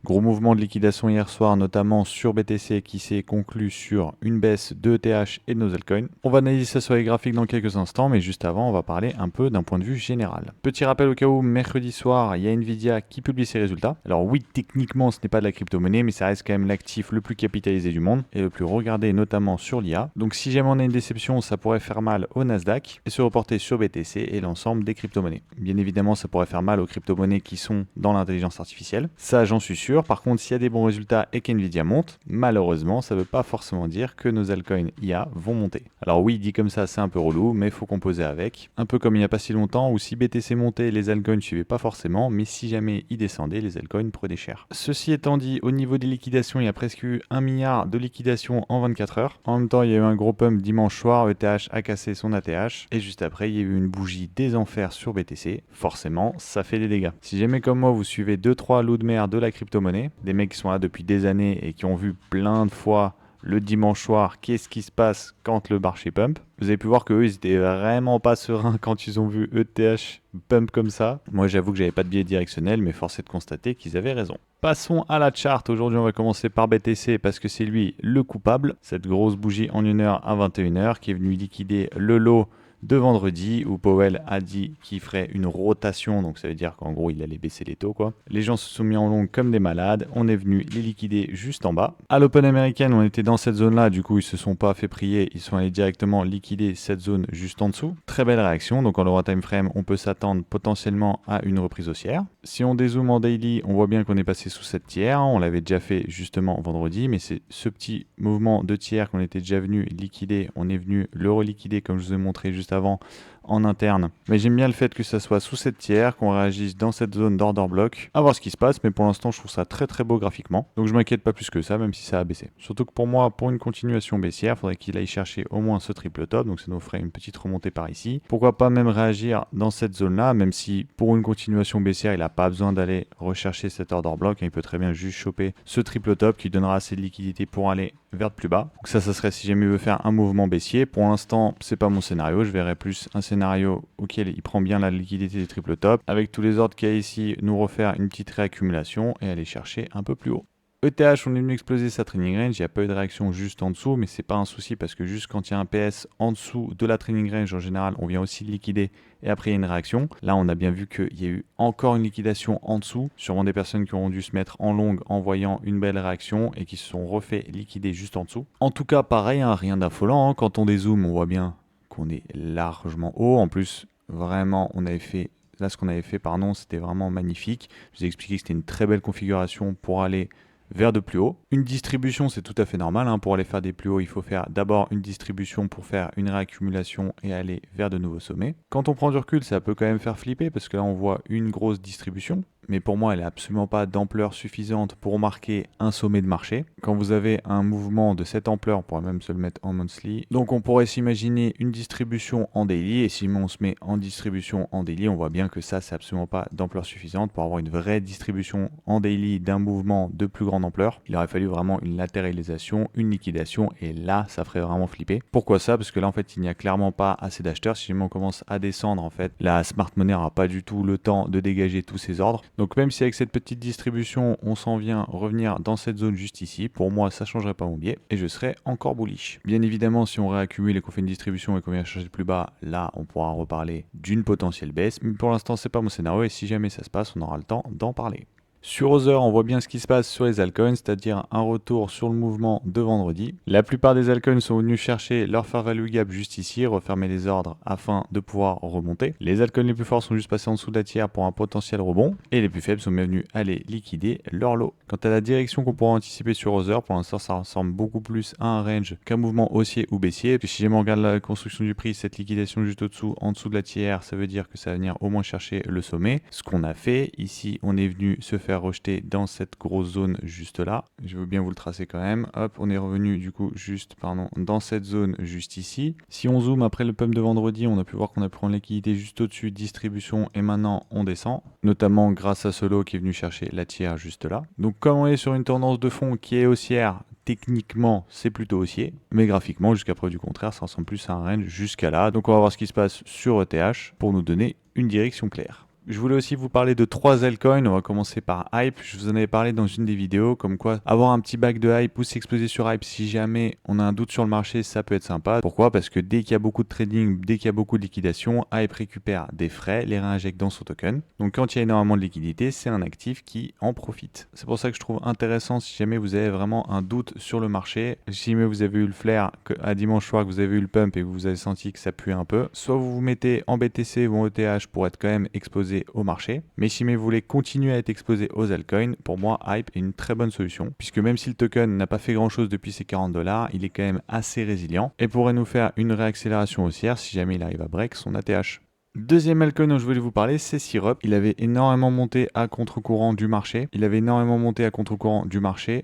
Gros mouvement de liquidation hier soir, notamment sur BTC qui s'est conclu sur une baisse de ETH et de nos altcoins. On va analyser ça sur les graphiques dans quelques instants, mais juste avant, on va parler un peu d'un point de vue général. Petit rappel au cas où, mercredi soir, il y a Nvidia qui publie ses résultats. Alors oui, techniquement, ce n'est pas de la crypto-monnaie, mais ça reste quand même l'actif le plus capitalisé du monde et le plus regardé, notamment sur l'IA. Donc si jamais on a une déception, ça pourrait faire mal au Nasdaq et se reporter sur BTC et l'ensemble des crypto-monnaies. Bien évidemment, ça pourrait faire mal aux crypto-monnaies qui sont dans l'intelligence artificielle. Ça, j'en suis sûr. Par contre, s'il y a des bons résultats et qu'NVIDIA monte, malheureusement, ça ne veut pas forcément dire que nos altcoins IA vont monter. Alors oui, dit comme ça, c'est un peu relou, mais il faut composer avec. Un peu comme il n'y a pas si longtemps où si BTC montait, les altcoins ne suivaient pas forcément, mais si jamais ils descendaient, les altcoins prenaient cher. Ceci étant dit, au niveau des liquidations, il y a presque eu 1 milliard de liquidations en 24 heures. En même temps, il y a eu un gros pump dimanche soir, ETH a cassé son ATH, et juste après, il y a eu une bougie des enfers sur BTC. Forcément, ça fait des dégâts. Si jamais comme moi, vous suivez 2-3 loups de mer de la crypto-monnaie, des mecs qui sont là depuis des années et qui ont vu plein de fois le dimanche soir qu'est-ce qui se passe quand le marché pump. Vous avez pu voir qu'eux, ils étaient vraiment pas sereins quand ils ont vu ETH pump comme ça. Moi, j'avoue que j'avais pas de biais directionnel, mais force est de constater qu'ils avaient raison. Passons à la chart. Aujourd'hui, on va commencer par BTC parce que c'est lui le coupable. Cette grosse bougie en 1 heure à 21 heures qui est venue liquider le lot de vendredi où Powell a dit qu'il ferait une rotation, donc ça veut dire qu'en gros il allait baisser les taux quoi. Les gens se sont mis en long comme des malades, on est venu les liquider juste en bas. À l'Open américaine on était dans cette zone là, du coup ils se sont pas fait prier, ils sont allés directement liquider cette zone juste en dessous. Très belle réaction, donc en lower time frame on peut s'attendre potentiellement à une reprise haussière. Si on dézoome en daily, on voit bien qu'on est passé sous cette tiers, on l'avait déjà fait justement vendredi, mais c'est ce petit mouvement de tiers qu'on était déjà venu liquider, on est venu le reliquider comme je vous ai montré juste avant en interne. Mais j'aime bien le fait que ça soit sous cette tiers, qu'on réagisse dans cette zone d'order block, à voir ce qui se passe, mais pour l'instant je trouve ça très très beau graphiquement. Donc je m'inquiète pas plus que ça, même si ça a baissé. Surtout que pour moi, pour une continuation baissière, il faudrait qu'il aille chercher au moins ce triple top, donc ça nous ferait une petite remontée par ici. Pourquoi pas même réagir dans cette zone-là, même si pour une continuation baissière, il n'a pas besoin d'aller rechercher cet order block, il peut très bien juste choper ce triple top qui donnera assez de liquidité pour aller vers de plus bas. Donc ça serait si jamais il veut faire un mouvement baissier. Pour l'instant, c'est pas mon scénario. Je verrais plus un scénario auquel il prend bien la liquidité des triple top. Avec tous les ordres qu'il y a ici, nous refaire une petite réaccumulation et aller chercher un peu plus haut. ETH, on est venu exploser sa training range, il n'y a pas eu de réaction juste en dessous, mais c'est pas un souci parce que juste quand il y a un PS en dessous de la training range, en général, on vient aussi liquider et après il y a une réaction. Là, on a bien vu qu'il y a eu encore une liquidation en dessous, sûrement des personnes qui auront dû se mettre en longue en voyant une belle réaction et qui se sont refait liquider juste en dessous. En tout cas, pareil, hein, rien d'affolant, hein. Quand on dézoome, on voit bien qu'on est largement haut. En plus, vraiment, on avait fait... Là, ce qu'on avait fait, pardon, c'était vraiment magnifique. Je vous ai expliqué que c'était une très belle configuration pour aller vers de plus haut. Une distribution, c'est tout à fait normal. Hein. Pour aller faire des plus hauts, il faut faire d'abord une distribution pour faire une réaccumulation et aller vers de nouveaux sommets. Quand on prend du recul, ça peut quand même faire flipper parce que là, on voit une grosse distribution. Mais pour moi, elle n'est absolument pas d'ampleur suffisante pour marquer un sommet de marché. Quand vous avez un mouvement de cette ampleur, on pourrait même se le mettre en monthly. Donc on pourrait s'imaginer une distribution en daily. Et si on se met en distribution en daily, on voit bien que ça, c'est absolument pas d'ampleur suffisante pour avoir une vraie distribution en daily d'un mouvement de plus grande ampleur. Il aurait fallu vraiment une latéralisation, une liquidation. Et là, ça ferait vraiment flipper. Pourquoi ça? Parce que là, en fait, il n'y a clairement pas assez d'acheteurs. Si jamais on commence à descendre, en fait, la smart money n'aura pas du tout le temps de dégager tous ses ordres. Donc même si avec cette petite distribution, on s'en vient revenir dans cette zone juste ici, pour moi, ça ne changerait pas mon biais et je serais encore bullish. Bien évidemment, si on réaccumule et qu'on fait une distribution et qu'on vient chercher plus bas, là, on pourra reparler d'une potentielle baisse. Mais pour l'instant, c'est pas mon scénario et si jamais ça se passe, on aura le temps d'en parler. Sur Other, on voit bien ce qui se passe sur les altcoins, c'est-à-dire un retour sur le mouvement de vendredi. La plupart des altcoins sont venus chercher leur fair value gap juste ici, refermer les ordres afin de pouvoir remonter. Les altcoins les plus forts sont juste passés en dessous de la tiers pour un potentiel rebond, et les plus faibles sont venus aller liquider leur lot. Quant à la direction qu'on pourra anticiper sur Other, pour l'instant ça ressemble beaucoup plus à un range qu'un mouvement haussier ou baissier. Et puis si jamais on regarde la construction du prix, cette liquidation juste au-dessous, en dessous de la tiers, ça veut dire que ça va venir au moins chercher le sommet. Ce qu'on a fait, ici on est venu se faire rejeter dans cette grosse zone juste là. Je veux bien vous le tracer quand même. Hop, on est revenu du coup juste, dans cette zone juste ici. Si on zoome après le pump de vendredi, on a pu voir qu'on a pris en liquidité juste au-dessus, distribution, et maintenant on descend. Notamment grâce à ce lot qui est venu chercher la tiers juste là. Donc comme on est sur une tendance de fond qui est haussière, techniquement c'est plutôt haussier, mais graphiquement jusqu'à preuve du contraire, ça ressemble plus à un range jusqu'à là. Donc on va voir ce qui se passe sur ETH pour nous donner une direction claire. Je voulais aussi vous parler de 3 altcoins. On va commencer par Hype. Je vous en avais parlé dans une des vidéos, comme quoi avoir un petit bac de Hype ou s'exposer sur Hype si jamais on a un doute sur le marché, ça peut être sympa. Pourquoi? Parce que dès qu'il y a beaucoup de trading, dès qu'il y a beaucoup de liquidation, Hype récupère des frais, les réinjecte dans son token. Donc quand il y a énormément de liquidité, c'est un actif qui en profite. C'est pour ça que je trouve intéressant si jamais vous avez vraiment un doute sur le marché. Si jamais vous avez eu le flair à dimanche soir, que vous avez eu le pump et que vous avez senti que ça pue un peu, soit vous vous mettez en BTC ou en ETH pour être quand même exposé au marché. Mais si vous voulez continuer à être exposé aux altcoins, pour moi, Hype est une très bonne solution, puisque même si le token n'a pas fait grand chose depuis ses 40 $, il est quand même assez résilient et pourrait nous faire une réaccélération haussière si jamais il arrive à break son ATH. Deuxième altcoin dont je voulais vous parler, c'est Syrup. Il avait énormément monté à contre-courant du marché.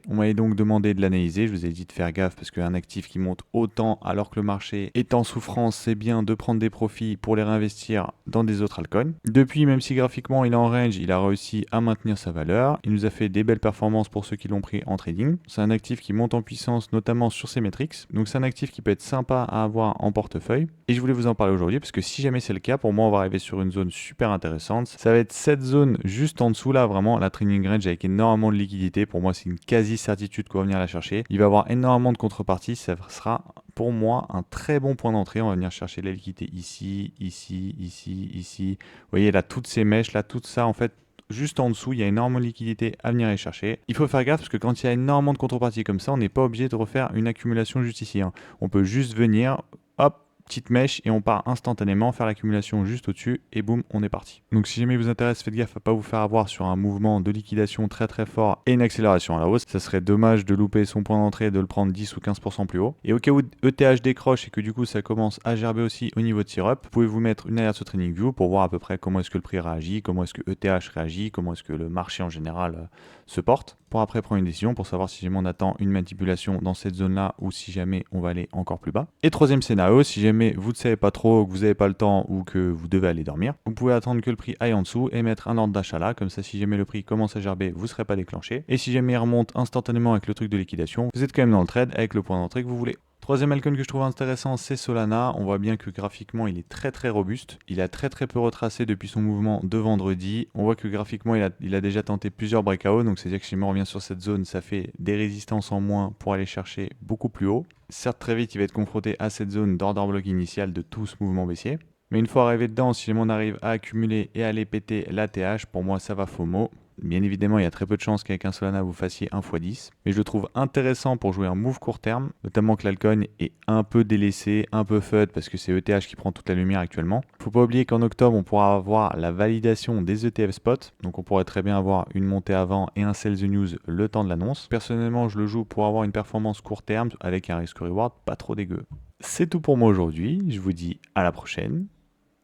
On m'avait donc demandé de l'analyser. Je vous ai dit de faire gaffe parce qu'un actif qui monte autant alors que le marché est en souffrance, c'est bien de prendre des profits pour les réinvestir dans des autres altcoins. Depuis, même si graphiquement il est en range, il a réussi à maintenir sa valeur. Il nous a fait des belles performances pour ceux qui l'ont pris en trading. C'est un actif qui monte en puissance, notamment sur ses métriques. Donc c'est un actif qui peut être sympa à avoir en portefeuille. Et je voulais vous en parler aujourd'hui parce que si jamais c'est le cas, pour moi on va arriver sur une zone super intéressante. Ça va être cette zone juste en dessous là, vraiment la trading range avec énormément de liquidité. Pour moi c'est une quasi certitude qu'on va venir la chercher. Il va y avoir énormément de contreparties, ça sera pour moi un très bon point d'entrée. On va venir chercher la liquidité ici, ici, ici, ici. Vous voyez là toutes ces mèches, là tout ça en fait. Juste en dessous, il y a énormément de liquidité à venir les chercher. Il faut faire gaffe parce que quand il y a énormément de contreparties comme ça, on n'est pas obligé de refaire une accumulation juste ici. On peut juste venir, hop, petite mèche et on part instantanément faire l'accumulation juste au-dessus et boum, on est parti. Donc si jamais il vous intéresse, faites gaffe à pas vous faire avoir sur un mouvement de liquidation très très fort et une accélération à la hausse. Ça serait dommage de louper son point d'entrée et de le prendre 10 ou 15% plus haut. Et au cas où ETH décroche et que du coup ça commence à gerber aussi au niveau de Syrup, vous pouvez vous mettre une alerte sur TradingView pour voir à peu près comment est-ce que le prix réagit, comment est-ce que ETH réagit, comment est-ce que le marché en général se porte, pour après prendre une décision pour savoir si jamais on attend une manipulation dans cette zone-là ou si jamais on va aller encore plus bas. Et troisième scénario, si jamais vous ne savez pas trop, que vous n'avez pas le temps ou que vous devez aller dormir, vous pouvez attendre que le prix aille en dessous et mettre un ordre d'achat là, comme ça si jamais le prix commence à gerber, vous ne serez pas déclenché. Et si jamais il remonte instantanément avec le truc de liquidation, vous êtes quand même dans le trade avec le point d'entrée que vous voulez. Troisième altcoin que je trouve intéressant, c'est Solana. On voit bien que graphiquement, il est très très robuste. Il a très très peu retracé depuis son mouvement de vendredi. On voit que graphiquement, il a déjà tenté plusieurs breakouts. Donc c'est-à-dire que si on revient sur cette zone, ça fait des résistances en moins pour aller chercher beaucoup plus haut. Certes, très vite, il va être confronté à cette zone d'order block initial de tout ce mouvement baissier. Mais une fois arrivé dedans, si on arrive à accumuler et à aller péter l'ATH, pour moi, ça va FOMO. Bien évidemment, il y a très peu de chances qu'avec un Solana, vous fassiez 1x10. Mais je le trouve intéressant pour jouer un move court terme, notamment que l'altcoin est un peu délaissé, un peu FUD, parce que c'est ETH qui prend toute la lumière actuellement. Faut pas oublier qu'en octobre, on pourra avoir la validation des ETF spot. Donc on pourrait très bien avoir une montée avant et un sell the news le temps de l'annonce. Personnellement, je le joue pour avoir une performance court terme avec un risk-reward pas trop dégueu. C'est tout pour moi aujourd'hui. Je vous dis à la prochaine.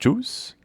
Tchuss!